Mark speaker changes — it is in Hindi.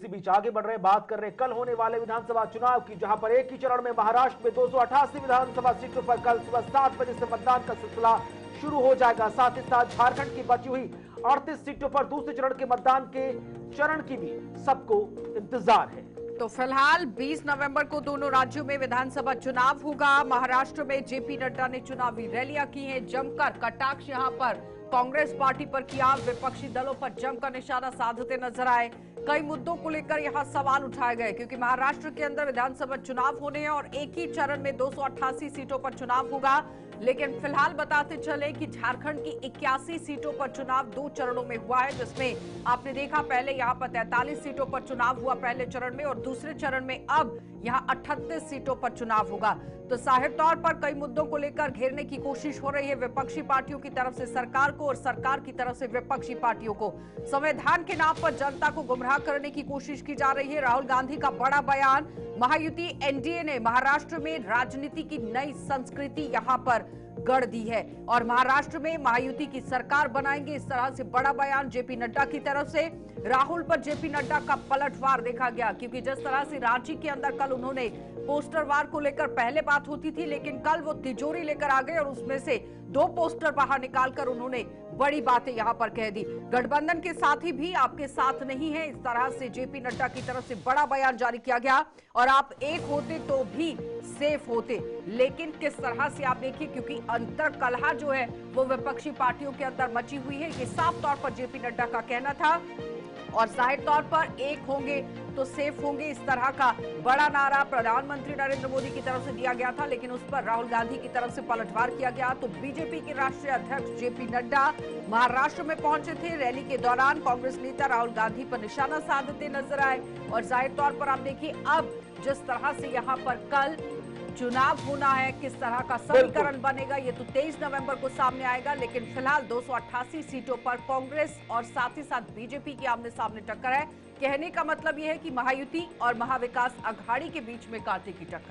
Speaker 1: इसी बीच आगे बढ़ रहे बात कर रहे कल होने वाले विधानसभा चुनाव की, जहां पर एक ही चरण में महाराष्ट्र में 288 विधानसभा सीटों पर कल सुबह 7 बजे से मतदान का सिलसिला शुरू हो जाएगा। साथ ही साथ झारखंड की बची हुई 38 सीटों पर दूसरे चरण के मतदान के चरण की भी सबको इंतजार है।
Speaker 2: तो फिलहाल 20 नवंबर को दोनों राज्यों में विधानसभा चुनाव होगा। महाराष्ट्र में जेपी नड्डा ने चुनावी रैलियां की हैं, जमकर कटाक्ष यहां पर कांग्रेस पार्टी पर किया, विपक्षी दलों पर जमकर निशाना साधते नजर आए। कई मुद्दों को लेकर यहां सवाल उठाए गए, क्योंकि महाराष्ट्र के अंदर विधानसभा चुनाव होने हैं और एक ही चरण में 288 सीटों पर चुनाव होगा। लेकिन फिलहाल बताते चले कि झारखंड की 81 सीटों पर चुनाव 2 चरणों में हुआ है, जिसमें आपने देखा पहले यहां पर 43 सीटों पर चुनाव हुआ पहले चरण में, और दूसरे चरण में अब यहां 38 सीटों पर चुनाव होगा। तो जाहिर तौर पर कई मुद्दों को लेकर घेरने की कोशिश हो रही है विपक्षी पार्टियों की तरफ से सरकार को और सरकार की तरफ से विपक्षी पार्टियों को। संविधान के नाम पर जनता को गुमराह करने की कोशिश की जा रही है। राहुल गांधी का बड़ा बयान, महायुति एनडीए ने महाराष्ट्र में राजनीति की नई संस्कृति यहां पर गढ़ दी है और महाराष्ट्र में महायुति की सरकार बनाएंगे, इस तरह से बड़ा बयान जेपी नड्डा की तरफ से। राहुल पर जेपी नड्डा का पलटवार देखा गया, क्योंकि जिस तरह से रांची के अंदर कल उन्होंने पोस्टर वार को लेकर पहले बात होती थी, लेकिन कल वो तिजोरी लेकर आ गए और उसमें से 2 पोस्टर बाहर निकालकर उन्होंने बड़ी बातें यहां पर कह दी। गठबंधन के साथी भी आपके साथ नहीं है, इस तरह से जेपी नड्डा की तरफ से बड़ा बयान जारी किया गया। और आप एक होते तो भी सेफ होते, लेकिन किस तरह से आप देखिए, क्योंकि अंतर कलह जो है वो विपक्षी पार्टियों के अंदर मची हुई है, ये साफ तौर पर जेपी नड्डा का कहना था। और जाहिर तौर पर एक होंगे तो सेफ होंगे, इस तरह का बड़ा नारा प्रधानमंत्री नरेंद्र मोदी की तरफ से दिया गया था, लेकिन उस पर राहुल गांधी की तरफ से पलटवार किया गया। तो बीजेपी के राष्ट्रीय अध्यक्ष जेपी नड्डा महाराष्ट्र में पहुंचे थे। रैली के दौरान कांग्रेस नेता राहुल गांधी पर निशाना साधते नजर आए। और जाहिर तौर पर आप देखिए, अब जिस तरह से यहाँ पर कल चुनाव होना है, किस तरह का समीकरण बनेगा, ये तो 23 नवंबर को सामने आएगा। लेकिन फिलहाल 288 सीटों पर कांग्रेस और साथ ही साथ बीजेपी की आमने सामने टक्कर है। कहने का मतलब यह है कि महायुति और महाविकास अघाड़ी के बीच में कांटे की टक्कर।